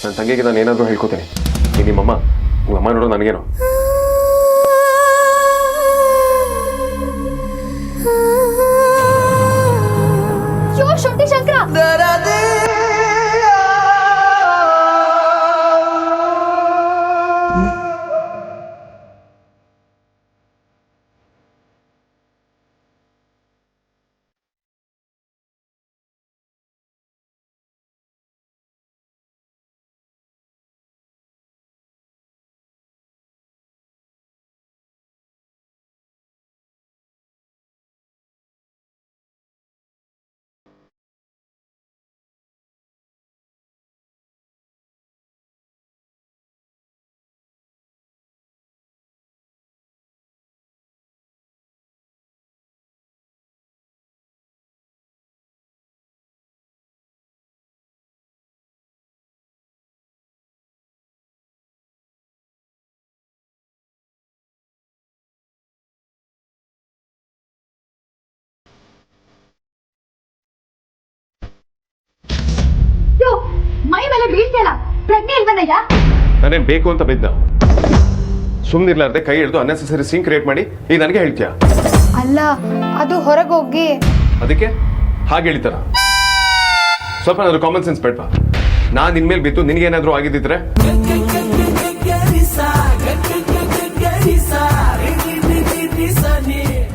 ನನ್ನ ತಂಗಿಗೆ ನಾನು ಏನಾದರೂ ಹೇಳ್ಕೊತೀನಿ. ನಿಮ್ಮಮ್ಮ ನೋಡೋ ನನಗೇನು. ಮೈ ಮೇಲೆ ಬೀಳ್ತಿಯಲ್ಲ, ಪ್ರಜ್ಞೆ ಇಲ್ವನಯ್ಯ? ನಾನೇನ್ ಬೇಕು ಅಂತ ಬಿದ್ದ? ಸುಮ್ಮನಿರ್ಲಾರ್ದೆ ಕೈ ಹಿಡಿದು ಅನ್ನೆಸೆಸರಿ ಸೀನ್ ಕ್ರಿಯೇಟ್ ಮಾಡಿ ಈಗ ನನಗೆ ಹೇಳ್ತೀಯಾ? ಅಲ್ಲ, ಅದು ಹೊರಗೋಗಿ. ಅದಕ್ಕೆ ಹಾಗೆ ಹೇಳ್ತಾರ? ಸ್ವಲ್ಪ ನಾದ್ರು ಕಾಮನ್ ಸೆನ್ಸ್ ಬೇಡ್ವಾ? ನಾನ್ ನಿನ್ಮೇಲೆ ಬಿದ್ದು ನಿನಗೇನಾದ್ರೂ ಆಗಿದ್ದಿದ್ರೆ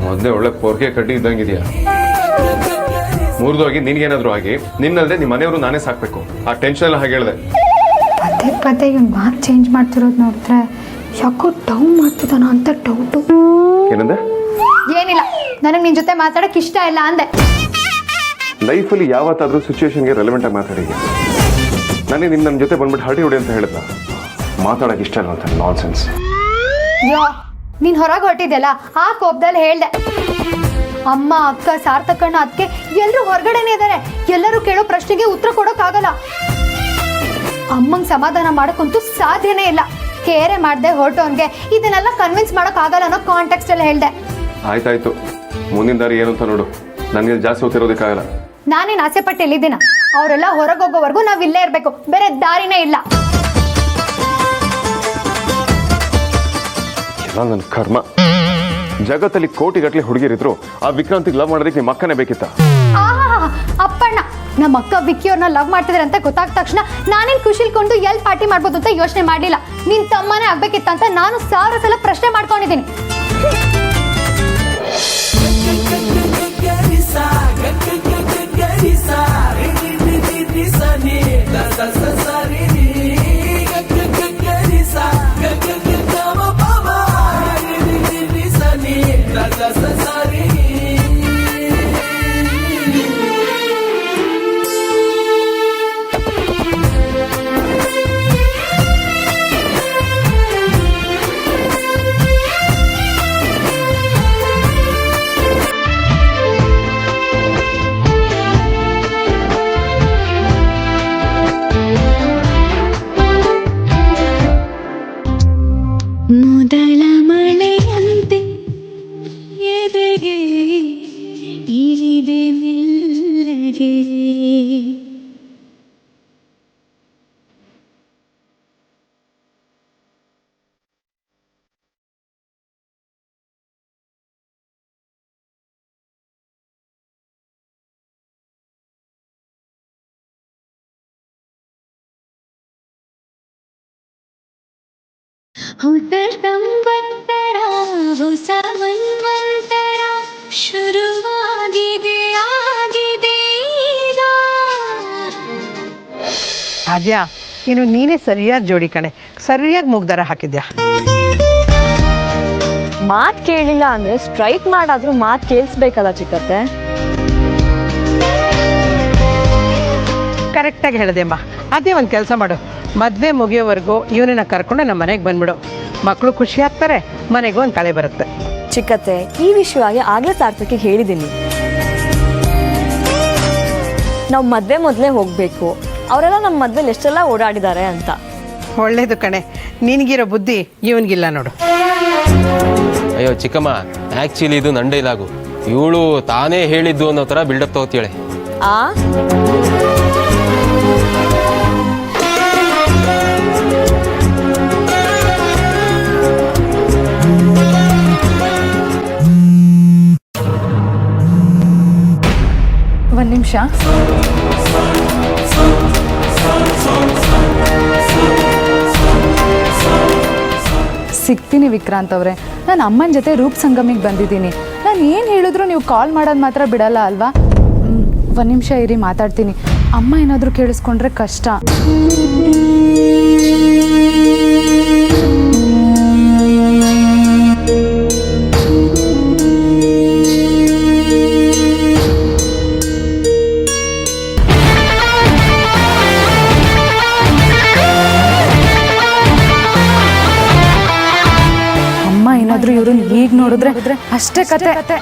ಮೊದಲೇ ಒಳ್ಳೆ ಪೊರ್ಕೆ ಕಡ್ಡಿ ಇದ್ದಂಗಿದೆಯಾ? ಮುರಿದೋಗಿ ನಿನ್ಗೇನಾದ್ರೂ ಆಗಿ ನಿನ್ನಲ್ದೆ ನಿಮ್ಮ ಮನೆಯವರು ನಾನೇ ಸಾಕ್ಬೇಕು. ಆ ಟೆನ್ಷನ್ ಎಲ್ಲ ಹಾಗೆ ಹೇಳಿದೆ. ಪದೇ ಪದೇ ಮಾತು ಚೇಂಜ್ ಮಾಡ್ತಿರೋದು ನೋಡಿದ್ರೆ ಯಾಕೋ ಡೌನ್ ಮಾಡ್ತಿದ್ದಾನ ಅಂತ ಡೌಟು. ಏನಂದೆ? ಏನಿಲ್ಲ, ನನಗೆ ನಿನ್ ಜೊತೆ ಮಾತಾಡಕ್ ಇಷ್ಟ ಇಲ್ಲ ಅಂದೆ. ಲೈಫಲ್ಲಿ ಯಾವತ್ತಾದ್ರೂ ಸಿಚುವೇಶನ್ಗೆ ರೆಲೆವೆಂಟ್ ಆಗಿ ಮಾತಾಡಿದ್ಯಾ? ನಾನೇ ನನ್ನ ಜೊತೆ ಬಂದ್ಬಿಟ್ಟು ಹರಟಿ ಹೊಡಿ ಅಂತ ಹೇಳಿದ್ನ. ಮಾತಾಡಕ್ ಇಷ್ಟ ಇಲ್ಲ ಅಂತ ನಾನ್ ಸೆನ್ಸ್. ಯೋ, ನೀನ್ ಹೊರಗೆ ಹೊರಟಿದ್ಯಲ್ಲ, ಆ ಕೋಪದಲ್ಲಿ ಹೇಳ್ದೆ. ಅಮ್ಮ, ಅಕ್ಕ, ಸಾರ್ಥಕಣ್ಣ, ಅದಕ್ಕೆ ಎಲ್ಲರೂ ಹೊರಗಡೆನೇ ಇದ್ದಾರೆ. ಎಲ್ಲರೂ ಕೇಳೋ ಪ್ರಶ್ನೆಗೆ ಉತ್ತರ ಕೊಡೋಕ್ಕಾಗಲ್ಲ. ಅಮ್ಮಂಗೆ ಸಮಾಧಾನ ಮಾಡೋಕ್ಕಂತೂ ಸಾಧ್ಯನೇ ಇಲ್ಲ. ಕೇರೆ ಮಾಡದೆ ಹೊರಟೋನ್ಗೆ ಇದನ್ನೆಲ್ಲ ಕನ್ವಿನ್ಸ್ ಮಾಡೋಕ್ಕಾಗಲ್ಲ ಅನ್ನೋ ಕಾಂಟೆಕ್ಸ್ಟ್ ಎಲ್ಲ ಹೇಳ್ದೆ. ಆಯ್ತಾಯ್ತು, ಮುಂದಿನ ದಾರಿ ಏನು ಅಂತ ನೋಡು. ನನಗೆ ಜಾಸ್ತಿ ಓದ್ತಿರೋದಕ್ಕಾಗಲ್ಲ. ನಾನೇನು ಆಸೆ ಪಟ್ಟು ಎಲ್ಲಿದ್ದೀನ? ಅವರೆಲ್ಲ ಹೊರಗೆ ಹೋಗೋವರೆಗೂ ನಾವು ಇಲ್ಲೇ ಇರಬೇಕು, ಬೇರೆ ದಾರಿನೇ ಇಲ್ಲ. ನನ್ನ ಕರ್ಮ. ಜಗತ್ತಲ್ಲಿ ಕೋಟಿಗಟ್ಟಲೆ ಹುಡುಗಿರಿದ್ರು ಆ ವಿಕ್ರಾಂತಿಗೆ ಲವ್ ಮಾಡೋದಕ್ಕೆ ನಿಮ್ಮ ಅಕ್ಕನೇ ಬೇಕಿತ್ತ? ಅಪ್ಪಣ್ಣ, ನಮ್ಮ ಅಕ್ಕ ವಿಕ್ಕಿ ಅವ್ರನ್ನ ಲವ್ ಮಾಡ್ತಿದ್ರೆ ಅಂತ ಗೊತ್ತಾದ ತಕ್ಷಣ ನಾನೇನ್ ಖುಷಿಲ್ಕೊಂಡು ಎಲ್ಲಿ ಪಾರ್ಟಿ ಮಾಡ್ಬೋದು ಅಂತ ಯೋಚನೆ ಮಾಡಿಲ್ಲ. ನಿನ್ ತಮ್ಮನೇ ಆಗ್ಬೇಕಿತ್ತಂತ ನಾನು 1000 ಸಲ ಪ್ರಶ್ನೆ ಮಾಡ್ಕೊಂಡಿದ್ದೀನಿ. ಮೊದಲ ಮಳೆಯಂತೆ ಎದೆಗೆ ಇಳಿದೆ ಮೆಲ್ಲಗೆ. ಹೊಸ ಸಂವತ್ಸರ, ಹೊಸ ಮನ್ವಂತರ ಶುರುವಾಗಿದೆ, ಆಗಿದೆ ಈಗ. ಆದ್ಯಾ, ಇನ್ನು ನೀನೇ ಸರಿಯಾದ ಜೋಡಿ ಕಣೆ. ಸರಿಯಾಗಿ ಮೂಗ್ದಾರ ಹಾಕಿದ್ಯಾ. ಮಾತು ಕೇಳಿಲ್ಲ ಅಂದ್ರೆ ಸ್ಟ್ರೈಕ್ ಮಾಡಾದ್ರೂ ಮಾತು ಕೇಳಿಸ್ಬೇಕಲ್ಲ ಚಿಕ್ಕತ್ತೆ. ಕರೆಕ್ಟಾಗಿ ಹೇಳಿದೆಮ್ಮ. ಅದೇ ಒಂದು ಕೆಲಸ ಮಾಡು, ಮದುವೆ ಮುಗಿಯೋವರೆಗೂ ಇವನನ್ನ ಕರ್ಕೊಂಡು ನಮ್ಮ ಮನೆಗೆ ಬಂದ್ಬಿಡು. ಮಕ್ಕಳು ಖುಷಿ ಆಗ್ತಾರೆ, ಮನೆಗೂ ಒಂದು ಕಳೆ ಬರುತ್ತೆ. ಚಿಕ್ಕತ್ತೆ, ಈ ವಿಷಯವಾಗಿ ಆಗ್ಲೇ ಸಾರ್ಥಕ್ಕೆ ಹೇಳಿದ್ದೀನಿ. ನಾವು ಮದುವೆ ಮೊದಲೇ ಹೋಗಬೇಕು, ಅವರೆಲ್ಲ ನಮ್ಮ ಮದುವೆಲಿ ಎಷ್ಟೆಲ್ಲ ಓಡಾಡಿದ್ದಾರೆ ಅಂತ. ಒಳ್ಳೇದು ಕಣೆ, ನಿನಗಿರೋ ಬುದ್ಧಿ ಇವನಿಗಿಲ್ಲ ನೋಡು. ಅಯ್ಯೋ ಚಿಕ್ಕಮ್ಮ, ಆ್ಯಕ್ಚುಲಿ ಇದು ನನ್ನ ಡೈಲಾಗು. ಇವಳು ತಾನೇ ಹೇಳಿದ್ದು ಅನ್ನೋ ಥರ ಬಿಲ್ಡಪ್ ತಗೋತಾಳೆ. ನಿಮಿಷ. ಸಿಗ್ತೀನಿ ವಿಕ್ರಾಂತ್ ಅವರೇ. ನಾನು ಅಮ್ಮನ ಜೊತೆ ರೂಪ್ ಸಂಗಮಿಗೆ ಬಂದಿದ್ದೀನಿ. ನಾನು ಏನು ಹೇಳಿದ್ರು ನೀವು ಕಾಲ್ ಮಾಡೋದು ಮಾತ್ರ ಬಿಡಲ್ಲ ಅಲ್ವಾ? ಒಂದು ನಿಮಿಷ ಇರಿ, ಮಾತಾಡ್ತೀನಿ. ಅಮ್ಮ ಏನಾದರೂ ಕೇಳಿಸ್ಕೊಂಡ್ರೆ ಕಷ್ಟ. ಅಮ್ಮ ಏನಾದರೂ ಇವ್ರನ್ನ ಈಗ ನೋಡಿದ್ರೆ ಅಷ್ಟೇ ಕತೆ.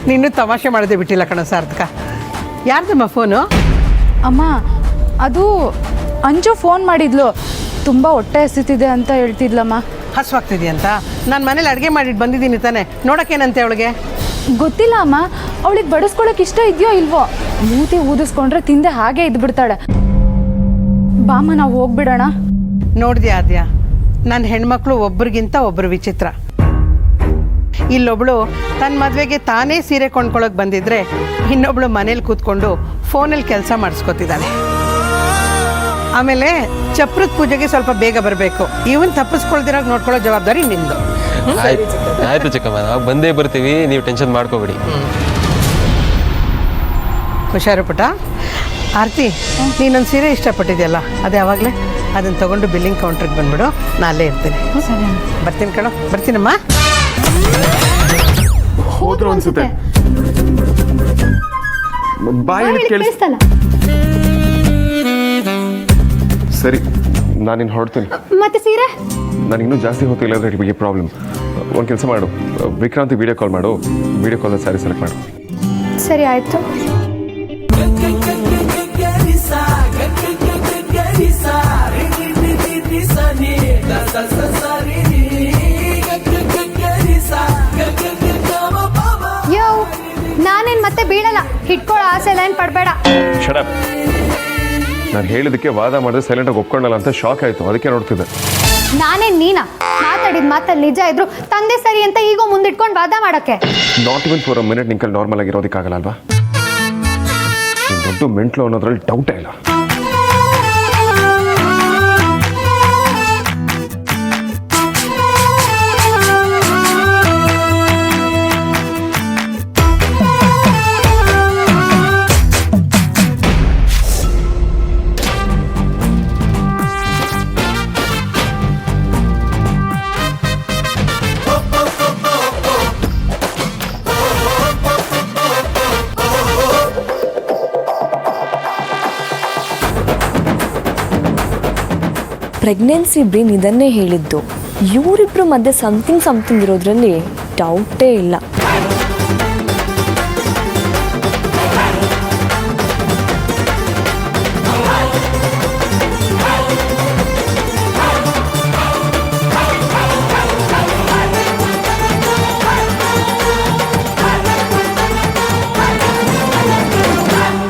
ನೀನು ತಮಾಷೆ ಮಾಡದೆ ಬಿಟ್ಟಿಲ್ಲ ಕಣ ಸಾರ್ಥಕ. ಯಾರ್ದಮ್ಮ ಫೋನು? ಅಮ್ಮ, ಅದು ಅಂಜು ಫೋನ್ ಮಾಡಿದ್ಲು. ತುಂಬ ಹೊಟ್ಟೆ ಹಸಿತಿದೆ ಅಂತ ಹೇಳ್ತಿದ್ಲಮ್ಮ. ಹಸುವಾಗ್ತಿದೆಯಂತ? ನಾನು ಮನೇಲಿ ಅಡುಗೆ ಮಾಡಿಟ್ಟು ಬಂದಿದ್ದೀನಿ ತಾನೆ, ನೋಡೋಕ್ಕೇನಂತೆ ಅವಳಿಗೆ? ಗೊತ್ತಿಲ್ಲ ಅಮ್ಮ, ಅವಳಿಗೆ ಬಡಿಸ್ಕೊಳಕ್ಕೆ ಇಷ್ಟ ಇದೆಯೋ ಇಲ್ವೋ. ಮೂತಿ ಊದಿಸ್ಕೊಂಡ್ರೆ ತಿಂದೆ ಹಾಗೆ ಇದ್ಬಿಡ್ತಾಳೆ. ಬಾಮ್ಮ, ನಾವು ಹೋಗ್ಬಿಡೋಣ. ನೋಡಿದ್ಯಾ ಆದ್ಯಾ, ನನ್ನ ಹೆಣ್ಮಕ್ಳು ಒಬ್ರಿಗಿಂತ ಒಬ್ಬರು ವಿಚಿತ್ರ. ಇಲ್ಲೊಬ್ಳು ತನ್ನ ಮದುವೆಗೆ ತಾನೇ ಸೀರೆ ಕೊಂಡ್ಕೊಳ್ಳೋಕೆ ಬಂದಿದ್ರೆ ಇನ್ನೊಬ್ಳು ಮನೇಲಿ ಕೂತ್ಕೊಂಡು ಫೋನಲ್ಲಿ ಕೆಲಸ ಮಾಡಿಸ್ಕೊತಿದ್ದಾಳೆ. ಆಮೇಲೆ ಚಪ್ರದ ಪೂಜೆಗೆ ಸ್ವಲ್ಪ ಬೇಗ ಬರಬೇಕು. ಇವನ್ ತಪ್ಪಿಸ್ಕೊಳ್ದಿರಾಗ ನೋಡ್ಕೊಳ್ಳೋ ಜವಾಬ್ದಾರಿ ನಿಂದು. ಆಯ್ತು ಚಿಕ್ಕಮ್ಮ, ನಾವು ಬಂದೇ ಬರ್ತೀವಿ, ನೀವು ಟೆನ್ಷನ್ ಮಾಡ್ಕೋಬೇಡಿ. ಹುಷಾರು ಪುಟ. ಆರ್ತಿ, ನೀನೊಂದು ಸೀರೆ ಇಷ್ಟಪಟ್ಟಿದೆಯಲ್ಲ, ಅದು ಯಾವಾಗಲೇ ಅದನ್ನು ತಗೊಂಡು ಬಿಲ್ಲಿಂಗ್ ಕೌಂಟ್ರಿಗೆ ಬಂದ್ಬಿಡು. ನಾನು ಅಲ್ಲೇ ಇರ್ತೀನಿ. ಬರ್ತೀನಿ ಕಣೋ, ಬರ್ತೀನಮ್ಮ. ಹೋದ್ರು ಅನ್ಸುತ್ತೆ. ಬಾಯಿ ಕೇಳಿಸ್ತಲ್ಲ. ಸರಿ, ನಾನಿನ್ನು ಹೊರಡ್ತೀನಿ. ಮತ್ತೆ ಸೀರೆ? ನಾನು ಇನ್ನೂ ಜಾಸ್ತಿ ಹೊತ್ತಿಲ್ಲ ಅಂದರೆ ಇಟ್ ಬಿಗಿ ಪ್ರಾಬ್ಲಮ್. ಒಂದು ಕೆಲಸ ಮಾಡು, ವಿಕ್ರಾಂತಿ ವಿಡಿಯೋ ಕಾಲ್ ಮಾಡು. ವಿಡಿಯೋ ಕಾಲಲ್ಲಿ ಸ್ಯಾರಿ ಸೆಲೆಕ್ಟ್ ಮಾಡು. ಸರಿ, ಆಯಿತು. ಯೋ, ನಾನೇನು ಮತ್ತೆ ಬೀಳಲ್ಲ. ಹಿಡ್ಕೊಳ್ಳೋ ಆಸೆ ಎಲ್ಲ ಏನು ಪಡಬೇಡ. ಶಡಪ್. ನಾನು ಹೇಳಿದ್ದಕ್ಕೆ ವಾದ ಮಾಡಿದ್ರೆ ಸೈಲೆಂಟಾಗಿ ಒಪ್ಕೊಂಡಲ್ಲ ಅಂತ ಶಾಕ್ ಆಯಿತು, ಅದಕ್ಕೆ ನೋಡ್ತಿದ್ದೆ. ನಾನೇನು ನೀನಾ? ಮಾತಾಡಿದ ಮಾತಲ್ಲಿ ನಿಜ ಇದ್ರು ತಂದೆ ಸರಿ ಅಂತ ಈಗ ಮುಂದಿಟ್ಕೊಂಡು ವಾದ ಮಾಡೋಕ್ಕೆ? Not even for a minute ನಿಂಕಲ್ಲಿ ನಾರ್ಮಲ್ ಆಗಿರೋದಕ್ಕಾಗಲ್ಲ ಅಲ್ವಾ? ದೊಡ್ಡ ಮೆಂಟ್ಲು ಅನ್ನೋದ್ರಲ್ಲಿ ಡೌಟೇ ಇಲ್ಲ. ಪ್ರೆಗ್ನೆನ್ಸಿ ಬ್ರೇನ್ ಇದನ್ನೇ ಹೇಳಿದ್ದು. ಇವರಿಬ್ಬರು ಮಧ್ಯೆ ಸಮಥಿಂಗ್ ಇರೋದ್ರಲ್ಲಿ ಡೌಟೇ ಇಲ್ಲ.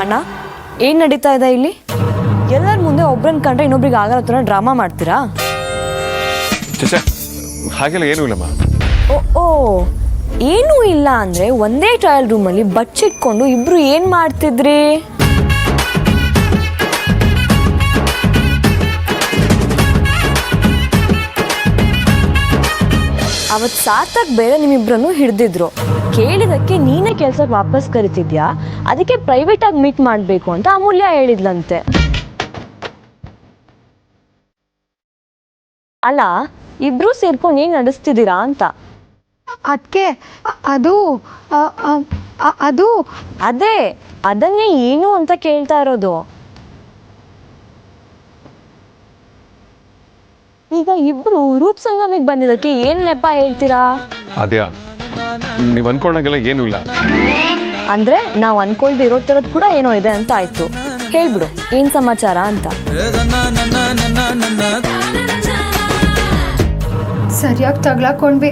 ಅಣ್ಣ, ಏನು ನಡೀತಾ ಇದೆ ಇಲ್ಲಿ? ಎಲ್ಲರ ಮುಂದೆ ಒಬ್ಬರನ್ನ ಕಂಡ್ರೆ ಇನ್ನೊಬ್ರಿಗೆ ಆಗೋ ಥರ ಡ್ರಾಮಾ ಮಾಡ್ತೀರಾ? ಹಾಗೆಲ್ಲ ಏನೂ ಇಲ್ಲಮ್ಮ. ಓ, ಏನೂ ಇಲ್ಲ ಅಂದರೆ ಒಂದೇ ಟ್ರಯಲ್ ರೂಮಲ್ಲಿ ಬಚ್ಚಿಟ್ಕೊಂಡು ಇಬ್ರು ಏನು ಮಾಡ್ತಿದ್ರಿ? ಅವತ್ತು ಸಾರ್ಥಕ್ ಬೇರೆ ನಿಮ್ಮಿಬ್ಬರನ್ನು ಹಿಡಿದಿದ್ರು. ಕೇಳಿದಕ್ಕೆ ನೀನೇ ಕೆಲಸಕ್ಕೆ ವಾಪಸ್ ಕರಿತಿದ್ಯಾ, ಅದಕ್ಕೆ ಪ್ರೈವೇಟಾಗಿ ಮೀಟ್ ಮಾಡಬೇಕು ಅಂತ ಅಮೂಲ್ಯ ಹೇಳಿದ್ಲಂತೆ. ಅಲ್ಲ, ಇಬ್ರು ಸೇರ್ಕೊಂಡು ಏನು ನಡೆಸ್ತಿದ್ದೀರಾ ಅಂತ. ಅದಕ್ಕೆ ಅದು ಅದನ್ನೇ ಏನು ಅಂತ ಕೇಳ್ತಾ ಇರೋದು. ಈಗ ಇಬ್ರು ರೂಪ್ ಸಂಗಮಿಗೆ ಬಂದಿದ್ದಕ್ಕೆ ಏನು ನೆಪ ಹೇಳ್ತೀರಾ? ಅದ್ಯಾ, ನೀವು ಅನ್ಕೊಂಡಾಗೆಲ್ಲ ಏನೂ ಇಲ್ಲ. ಅಂದ್ರೆ ನಾವು ಅನ್ಕೊಳ್ದೆ ಇರೋ ಥರದ್ದು ಕೂಡ ಏನೋ ಇದೆ ಅಂತ ಆಯ್ತು. ಹೇಳ್ಬಿಡು, ಏನ್ ಸಮಾಚಾರ ಅಂತ. ಸರಿಯಾಗಿ ತಗ್ಲಾಕೊಂಡ್ವಿ.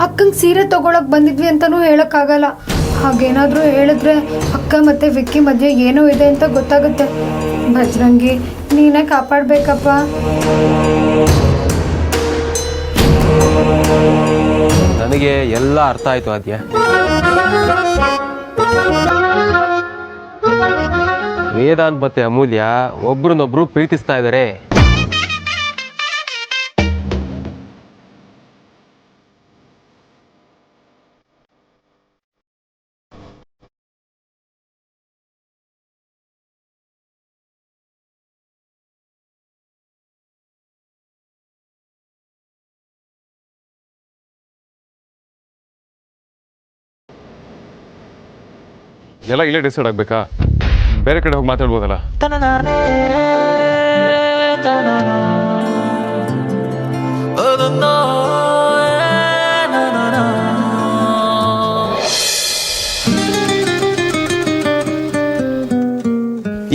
ಅಕ್ಕಂಗೆ ಸೀರೆ ತಗೊಳಕ್ ಬಂದಿದ್ವಿ ಅಂತಲೂ ಹೇಳೋಕ್ಕಾಗಲ್ಲ. ಹಾಗೇನಾದರೂ ಹೇಳಿದ್ರೆ ಅಕ್ಕ ಮತ್ತು ವಿಕ್ಕಿ ಮಧ್ಯೆ ಏನೋ ಇದೆ ಅಂತ ಗೊತ್ತಾಗುತ್ತೆ. ಬಜರಂಗಿ, ನೀನೇ ಕಾಪಾಡಬೇಕಪ್ಪ. ನನಗೆ ಎಲ್ಲ ಅರ್ಥ ಆಯ್ತು ಆದ್ಯ. ವೇದಾಂತ್ ಮತ್ತೆ ಅಮೂಲ್ಯ ಒಬ್ರನ್ನೊಬ್ರು ಪ್ರೀತಿಸ್ತಾ ಇದ್ದಾರೆ. ಎಲ್ಲ ಇಲ್ಲೇ ಡಿಸೈಡ್ ಆಗ್ಬೇಕಾ? ಬೇರೆ ಕಡೆ ಹೋಗಿ ಮಾತಾಡ್ಬೋದಲ್ಲ?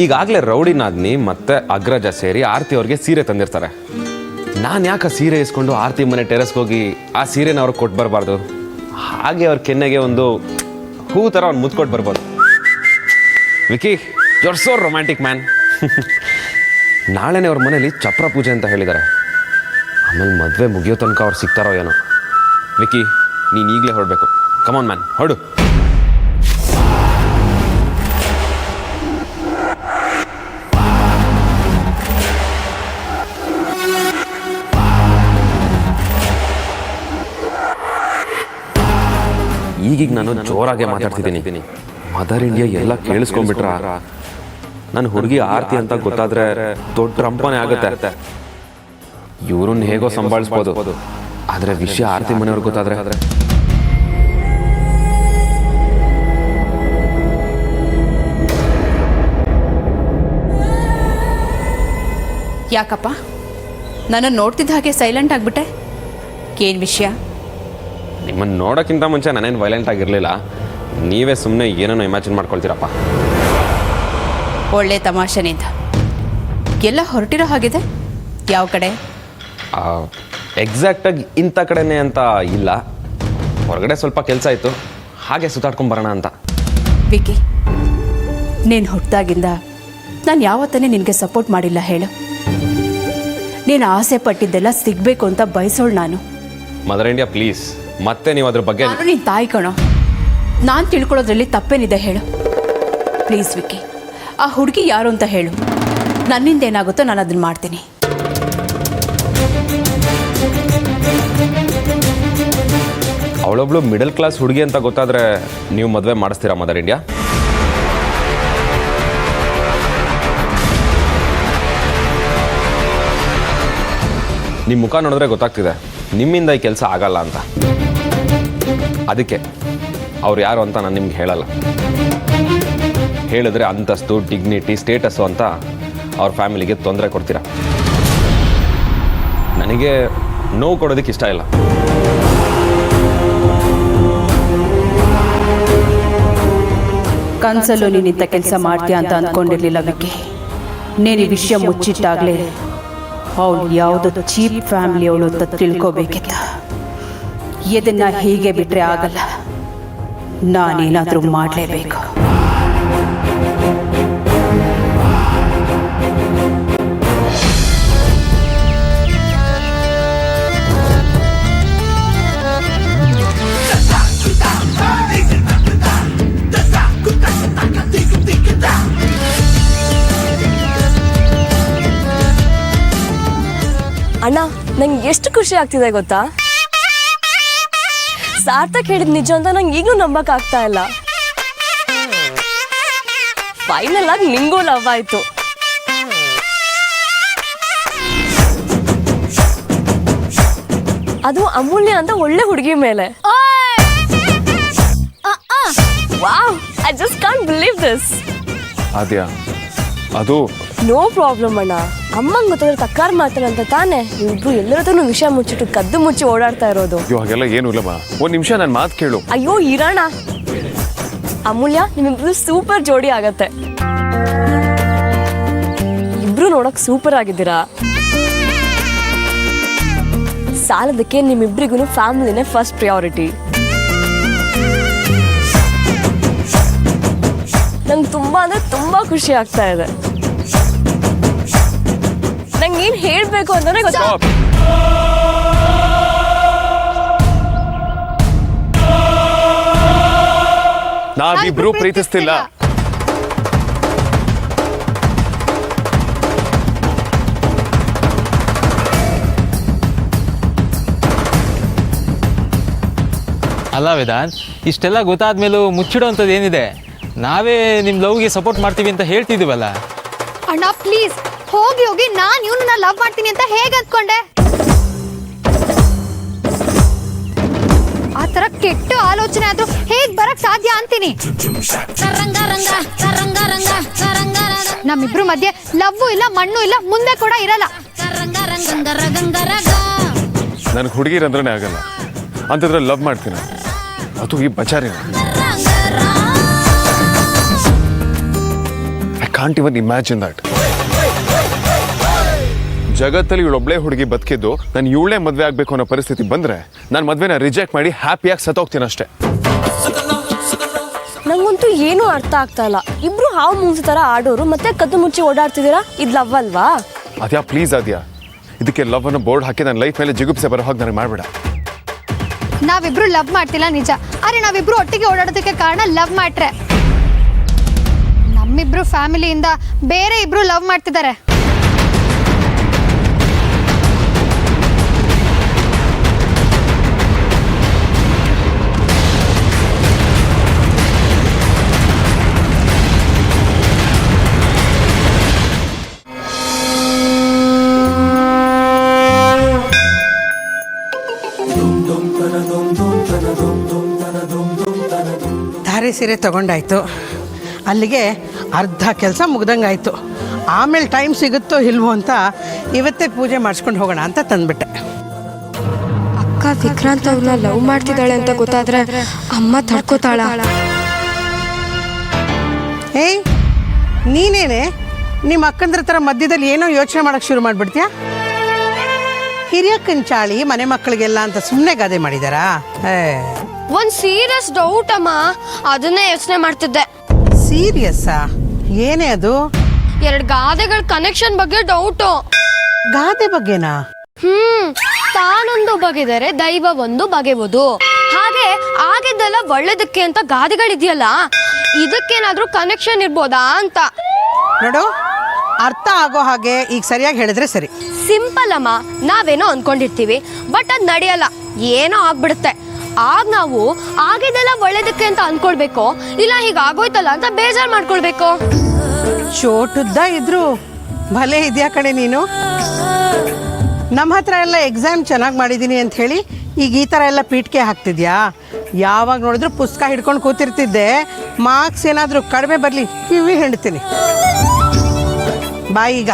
ಈಗಾಗಲೇ ರೌಡಿ ನಾಗ್ನಿ ಮತ್ತೆ ಅಗ್ರಜ ಸೇರಿ ಆರ್ತಿ ಅವ್ರಿಗೆ ಸೀರೆ ತಂದಿರ್ತಾರೆ. ನಾನು ಯಾಕೆ ಸೀರೆ ಇಸ್ಕೊಂಡು ಆರ್ತಿ ಮನೆ ಟೆರೆಸ್ಗೆ ಹೋಗಿ ಆ ಸೀರೆನ ಅವ್ರಿಗೆ ಕೊಟ್ಟು ಬರಬಾರ್ದು? ಹಾಗೆ ಅವ್ರ ಕೆನ್ನೆಗೆ ಒಂದು ಹೂ ಥರ ಅವ್ನು ಮುತ್ಕೊಟ್ಟು ಬರ್ಬೋದು. Vicky, you are so romantic man. ನಾಳೆನೇ ಅವ್ರ ಮನೇಲಿ ಚಪ್ರ ಪೂಜೆ ಅಂತ ಹೇಳಿದ್ದಾರೆ. ಆಮೇಲೆ ಮದುವೆ ಮುಗಿಯೋ ತನಕ ಅವ್ರು ಸಿಗ್ತಾರೋ ಏನೋ. ವಿಕಿ, ನೀನು ಈಗಲೇ ಹೊರಡಬೇಕು. ಕಮಾನ್ ಮ್ಯಾನ್, ಹೊರಡು. ಈಗೀಗ ನಾನು ಜೋರಾಗೆ ಮಾತಾಡ್ತಿದ್ದೀನಿ. ಮದರ್ ಇಂಡಿಯಾ ಎಲ್ಲ ಕೇಳಿಸ್ಕೊಂಡ್ಬಿಟ್ರ ನನ್ನ ಹುಡುಗಿ ಆರ್ತಿ ಅಂತ ಗೊತ್ತಾದ್ರೆ ದೊಡ್ಡ ರಂಪನೆ ಆಗುತ್ತೆ. ಇವ್ರನ್ನ ಹೇಗೋ ಸಂಭಾಳಿಸ್ಬೋದು, ಆದ್ರೆ ವಿಷಯ ಆರ್ತಿ ಮನೆಯವ್ರಿಗೆ ಗೊತ್ತಾದ್ರೆ ಯಾಕಪ್ಪ ನಾನು ನೋಡ್ತಿದ್ದ ಹಾಗೆ ಸೈಲೆಂಟ್ ಆಗಿಬಿಟ್ಟೆ? ಏನು ವಿಷಯ? ನಿಮ್ಮನ್ನು ನೋಡೋಕ್ಕಿಂತ ಮುಂಚೆ ನಾನೇನು ವೈಲೆಂಟ್ ಆಗಿರಲಿಲ್ಲ. ನೀವೇ ಸುಮ್ಮನೆ ಏನೇನೋ ಇಮ್ಯಾಜಿನ್ ಮಾಡ್ಕೊಳ್ತೀರಪ್ಪ. ಒಳ್ಳೆ ತಮಾಷೆನಿಂದ ಎಲ್ಲ ಹೊರಟಿರೋ ಹಾಗಿದೆ. ಯಾವ ಕಡೆ? ಎಕ್ಸಾಕ್ಟಾಗಿ ಇಂಥ ಕಡೆನೇ ಅಂತ ಇಲ್ಲ, ಹೊರಗಡೆ ಸ್ವಲ್ಪ ಕೆಲಸ ಇತ್ತು, ಹಾಗೆ ಸುತ್ತಾಡ್ಕೊಂಬರೋಣ ಅಂತ. ವಿಕಿ, ನೀನು ಹುಟ್ಟಿದಾಗಿಂದ ನಾನು ಯಾವತ್ತನೇ ನಿನಗೆ ಸಪೋರ್ಟ್ ಮಾಡಿಲ್ಲ ಹೇಳು. ನೀನು ಆಸೆ ಪಟ್ಟಿದ್ದೆಲ್ಲ ಸಿಗಬೇಕು ಅಂತ ಬಯಸೋಳು ನಾನು. ಮದರ್ ಇಂಡಿಯಾ ಪ್ಲೀಸ್, ಮತ್ತೆ ನೀವು ಅದ್ರ ಬಗ್ಗೆ. ನಾನು ನಿನ್ನ ತಾಯಿ ಕಣೋ, ನಾನು ತಿಳ್ಕೊಳ್ಳೋದ್ರಲ್ಲಿ ತಪ್ಪೇನಿದೆ ಹೇಳು. ಪ್ಲೀಸ್ ವಿಕ್ಕಿ, ಆ ಹುಡುಗಿ ಯಾರು ಅಂತ ಹೇಳು. ನನ್ನಿಂದ ಏನಾಗುತ್ತೋ ನಾನು ಅದನ್ನು ಮಾಡ್ತೀನಿ. ಅವಳೊಬ್ಳು ಮಿಡಲ್ ಕ್ಲಾಸ್ ಹುಡುಗಿ ಅಂತ ಗೊತ್ತಾದ್ರೆ ನೀವು ಮದುವೆ ಮಾಡಿಸ್ತೀರಾ ಮದರ್ ಇಂಡಿಯಾ? ನಿಮ್ಮ ಮುಖ ನೋಡಿದ್ರೆ ಗೊತ್ತಾಗ್ತಿದೆ ನಿಮ್ಮಿಂದ ಈ ಕೆಲಸ ಆಗಲ್ಲ ಅಂತ. ಅದಕ್ಕೆ ಅವ್ರು ಯಾರು ಅಂತ ನಾನು ನಿಮ್ಗೆ ಹೇಳಲ್ಲ. ಹೇಳಿದ್ರೆ ಅಂತಸ್ತು, ಡಿಗ್ನಿಟಿ, ಸ್ಟೇಟಸ್ಸು ಅಂತ ಅವ್ರ ಫ್ಯಾಮಿಲಿಗೆ ತೊಂದರೆ ಕೊಡ್ತೀರಾ. ನನಗೆ ನೋವು ಕೊಡೋದಕ್ಕೆ ಇಷ್ಟ ಇಲ್ಲ. ಕನಸಲ್ಲೂ ನೀನಿಂಥ ಕೆಲಸ ಮಾಡ್ತೀಯ ಅಂತ ಅಂದ್ಕೊಂಡಿರ್ಲಿಲ್ಲ ವಿಕ್ಕಿ. ನೀನು ಈ ವಿಷಯ ಮುಚ್ಚಿಟ್ಟಾಗಲೇ ಅವಳು ಯಾವುದೋ ಚೀಪ್ ಫ್ಯಾಮಿಲಿ ಅವಳು ಅಂತ ತಿಳ್ಕೋಬೇಕಿತ್ತು. ಇದನ್ನ ಹೀಗೆ ಬಿಟ್ಟರೆ ಆಗಲ್ಲ, ನಾನೇನಾದರೂ ಮಾಡಲೇಬೇಕು. ಅಣ್ಣ, ನಂಗೆ ಎಷ್ಟು ಖುಷಿ ಆಗ್ತಿದೆ ಗೊತ್ತಾ? ಸಾರ್ಥಕ್ ಹೇಳಿದ್ ನಿಜ ಅಂತ ನಂಗೆ ಈಗಲೂ ನಂಬಕ್ ಆಗ್ತಾ ಇಲ್ಲ. ಫೈನಲ್ ಆಗಿ ನಿಂಗೂ ಲವ್ ಆಯ್ತು. ಅದು ಅಮೂಲ್ಯ ಅಂತ ಒಳ್ಳೆ ಹುಡುಗಿ ಮೇಲೆ. Wow, I just can't believe this. ಆದ್ಯ, ಅದು ನೋ ಪ್ರಾಬ್ಲಮ್ ಅಣ್ಣ. ಅಮ್ಮಂಗೆ ಗೊತ್ತಾದ್ರೆ ತಕ್ಕಾರ್ ಮಾತಾಡಂತ ತಾನೇ ಇಬ್ರು ಎಲ್ಲರದೂ ವಿಷಯ ಮುಚ್ಚಿಟ್ಟು ಕದ್ದು ಮುಚ್ಚಿ ಓಡಾಡ್ತಾ ಇರೋದು. ಹಾಗೆಲ್ಲ ಏನು ಇಲ್ಲಮ್ಮ, ಒಂದ್ ನಿಮಿಷ ನನ್ನ ಮಾತು ಕೇಳು. ಅಯ್ಯೋ ಇರೋಣ. ಅಮೂಲ್ಯ, ನಿಮ್ಮಿಬ್ರು ಸೂಪರ್ ಜೋಡಿ ಆಗತ್ತೆ. ಇಬ್ರು ನೋಡಕ್ ಸೂಪರ್ ಆಗಿದ್ದೀರಾ. ಸಾಲದಕ್ಕೆ ನಿಮ್ಮಿಬ್ರಿಗೂ ಫ್ಯಾಮಿಲಿನೇ ಫಸ್ಟ್ ಪ್ರಿಯಾರಿಟಿ. ನಂಗೆ ತುಂಬಾ ಅಂದ್ರೆ ತುಂಬಾ ಖುಷಿ ಆಗ್ತಾ ಇದೆ. ನಂಗೆ ಏನ್ ಹೇಳ್ಬೇಕು ಅಂತಾನೆ ಗೊತ್ತಾ. ನಾವಿಬ್ರು ಪ್ರೀತಿಸ್ತಿಲ್ಲ. ಅಲ್ಲ ವೇದಾಂತ್, ಇಷ್ಟೆಲ್ಲ ಗೊತ್ತಾದ್ಮೇಲೂ ಮುಚ್ಚಿಡೋಂಥದ್ದು ಏನಿದೆ? ನಾವೇ ನಿಮ್ಮ ಲವ್ಗೆ ಸಪೋರ್ಟ್ ಮಾಡ್ತೀವಿ ಅಂತ ಹೇಳ್ತಿದ್ದೀವಲ್ಲ. ಅಣ್ಣ ಪ್ಲೀಸ್, ಹೋಗಿ ಹೋಗಿ ನಾನು ಇವನನ್ನ ಲವ್ ಮಾಡ್ತೀನಿ ಅಂತ ಹೇಗೆ ಅಂದ್ಕೊಂಡೆ? ಆ ಥರ ಕೆಟ್ಟ ಆಲೋಚನೆ ಆದ್ರೂ ಹೇಗ್ ಬರಕ್ ಸಾಧ್ಯ ಅಂತೀನಿ. ನಮ್ಮಿಬ್ರು ಮಧ್ಯೆ ಲವ್ವು ಇಲ್ಲ, ಮಣ್ಣು ಇಲ್ಲ, ಮುಂದೆ ಕೂಡ ಇರಲ್ಲ. ನನಗೆ ಹುಡುಗಿರಂದ್ರೆ ಆಗಲ್ಲ ಅಂತಂದ್ರೆ ಲವ್ ಮಾಡ್ತೀನಿ, ಅದು ಈ ಬಚಾರಿನ. I can't even imagine that. ಜಗತ್ತಲ್ಲಿ ಇವಳೊಬ್ಳೆ ಹುಡುಗಿ ಬದುಕಿದ್ದು ನಾನು ಇವಳೇ ಮದುವೆ ಆಗಬೇಕು ಅನ್ನೋ ಪರಿಸ್ಥಿತಿ ಬಂದರೆ ನಾನು ಮದುವೆನ ರಿಜೆಕ್ಟ್ ಮಾಡಿ ಹ್ಯಾಪಿಯಾಗಿ ಸತ್ತೋಗ್ತೀನಿ ಅಷ್ಟೇ. ನಂಗಂತೂ ಏನೂ ಅರ್ಥ ಆಗ್ತಾ ಇಲ್ಲ. ಇಬ್ರು ಹಾವು ಮುಂಗ್ಸ ಥರ ಆಡೋರು ಮತ್ತೆ ಕದ್ದು ಮುಚ್ಚಿ ಓಡಾಡ್ತಿದ್ದೀರಾ. ಇದು ಲವ್ ಅಲ್ವಾ? ಅದ್ಯಾ ಪ್ಲೀಸ್ ಅದ್ಯಾ, ಇದಕ್ಕೆ ಲವ್ ಅನ್ನು ಬೋರ್ಡ್ ಹಾಕಿ ನನ್ನ ಲೈಫ್ ಮೇಲೆ ಜಿಗುಪ್ಸೆ ಬರೋ ಹಾಗೆ ನನಗೆ ಮಾಡಬೇಡ. ನಾವಿಬ್ರು ಲವ್ ಮಾಡ್ತಿಲ್ಲ ನಿಜ, ಆದ್ರೆ ನಾವಿಬ್ರು ಒಟ್ಟಿಗೆ ಓಡಾಡೋದಕ್ಕೆ ಕಾರಣ ಲವ್ ಮಾಡ್ರೆ. ನಮ್ಮಿಬ್ರು ಫ್ಯಾಮಿಲಿಯಿಂದ ಬೇರೆ ಇಬ್ರು ಲವ್ ಮಾಡ್ತಿದ್ದಾರೆ. ಧಾರೆ ಸೀರೆ ತಗೊಂಡಾಯ್ತು, ಅಲ್ಲಿಗೆ ಅರ್ಧ ಕೆಲಸ ಮುಗ್ದಂಗಾಯ್ತು. ಆಮೇಲೆ ಟೈಮ್ ಸಿಗುತ್ತೋ ಇಲ್ವೋ ಅಂತ ಇವತ್ತೇ ಪೂಜೆ ಮಾಡಿಸ್ಕೊಂಡು ಹೋಗೋಣ ಅಂತ ತಂದ್ಬಿಟ್ಟೆ. ಅಕ್ಕ ವಿಕ್ರಾಂತ್ ಅವ್ರನ್ನ ಲವ್ ಮಾಡ್ತಿದ್ದಾಳೆ ಅಂತ ಗೊತ್ತಾದ್ರೆ ಅಮ್ಮ ತಡ್ಕೋತಾಳ. ಏಯ್, ನೀನೇನೆ ನಿಮ್ಮ ಅಕ್ಕಂದ್ರ ಥರ ಮಧ್ಯದಲ್ಲಿ ಏನೋ ಯೋಚನೆ ಮಾಡೋಕ್ಕೆ ಶುರು ಮಾಡಿಬಿಡ್ತೀಯಾ? ಹಿರಿಯಕ್ಕನ ಚಾಳಿ ಮನೆ ಮಕ್ಕಳಿಗೆಲ್ಲ ಅಂತ ಸುಮ್ಮನೆ ಗಾದೆ ಮಾಡಿದಾರಾ? ಒಂದ್ ಸೀರಿಯಸ್ ಡೌಟ್ ಅಮ್ಮ, ಅದನ್ನೇ ಯೋಚನೆ ಮಾಡ್ತಿದ್ದೆ. ಸೀರಿಯಸ್ಸಾ? ಏನೇ ಅದು? 2 ಗಾದೆಗಳ ಕನೆಕ್ಷನ್ ಬಗ್ಗೆ ಡೌಟು. ಗಾದೆ ಬಗ್ಗೆನಾ? ತಾನೊಂದು ಬಗೆದರೆ ದೈವ ಒಂದು ಬಗೆವುದು. ಹಾಗೆ ಆಗಿದ್ದೆಲ್ಲ ಒಳ್ಳೇದಕ್ಕೆ ಅಂತ ಗಾದೆಗಳಿದೆಯಲ್ಲ, ಇದಕ್ಕೇನಾದ್ರೂ ಕನೆಕ್ಷನ್ ಇರ್ಬೋದಾ ಅಂತ. ನೋಡು, ಅರ್ಥ ಆಗೋ ಹಾಗೆ ಈಗ ಸರಿಯಾಗಿ ಹೇಳಿದ್ರೆ ಸರಿ. ಸಿಂಪಲ್ ಅಮ್ಮ, ನಾವೇನೋ ಅನ್ಕೊಂಡಿರ್ತೀವಿ, ಬಟ್ ಅದ್ ನಡೆಯಲ್ಲ, ಏನೋ ಆಗ್ಬಿಡುತ್ತೆ. ಆಗ ನಾವು ಆಗಿದ್ದೆಲ್ಲ ಒಳ್ಳೇದಕ್ಕೆ ಅಂತ ಅನ್ಕೊಳ್ಬೇಕು, ಇಲ್ಲ ಹೀಗಾಗೋಯ್ತಲ್ಲ ಅಂತ ಬೇಜಾರ್ ಮಾಡ್ಕೊಳ್ಬೇಕು. ಚೋಟುದ್ದ ಇದ್ರು ಭಲೆ ಇದೆಯಾ ಕಣೆ ನೀನು. ನಮ್ಮ ಹತ್ರ ಎಲ್ಲ ಎಕ್ಸಾಮ್ ಚೆನ್ನಾಗಿ ಮಾಡಿದ್ದೀನಿ ಅಂತ ಹೇಳಿ ಈಗ ಈ ಥರ ಎಲ್ಲ ಪೀಠಿಕೆ ಹಾಕ್ತಿದ್ಯಾ? ಯಾವಾಗ ನೋಡಿದ್ರು ಪುಸ್ತಕ ಹಿಡ್ಕೊಂಡು ಕೂತಿರ್ತಿದ್ದೆ. ಮಾರ್ಕ್ಸ್ ಏನಾದರೂ ಕಡಿಮೆ ಬರಲಿ ಕಿವಿ ಹಿಂಡ್ತೀನಿ. ಬಾಯ್ ಈಗ.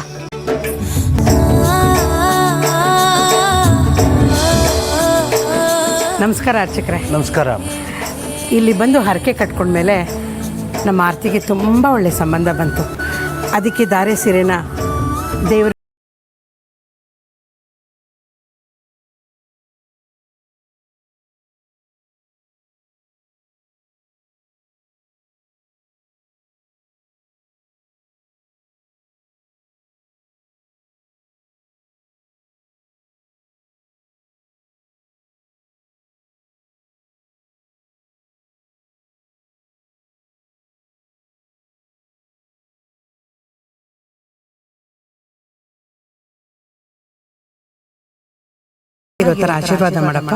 ನಮಸ್ಕಾರ ಅರ್ಚಕ್ರೆ. ನಮಸ್ಕಾರ. ಇಲ್ಲಿ ಬಂದು ಹರಕೆ ಕಟ್ಕೊಂಡ್ಮೇಲೆ ನಮ್ಮ ಆರ್ತಿಗೆ ತುಂಬ ಒಳ್ಳೆ ಸಂಬಂಧ ಬಂತು. ಅದಕ್ಕೆ ಧಾರೆ ಸೀರೆನ ದೇವ್ರ ಇರೋ ಥರ ಆಶೀರ್ವಾದ ಮಾಡಪ್ಪ.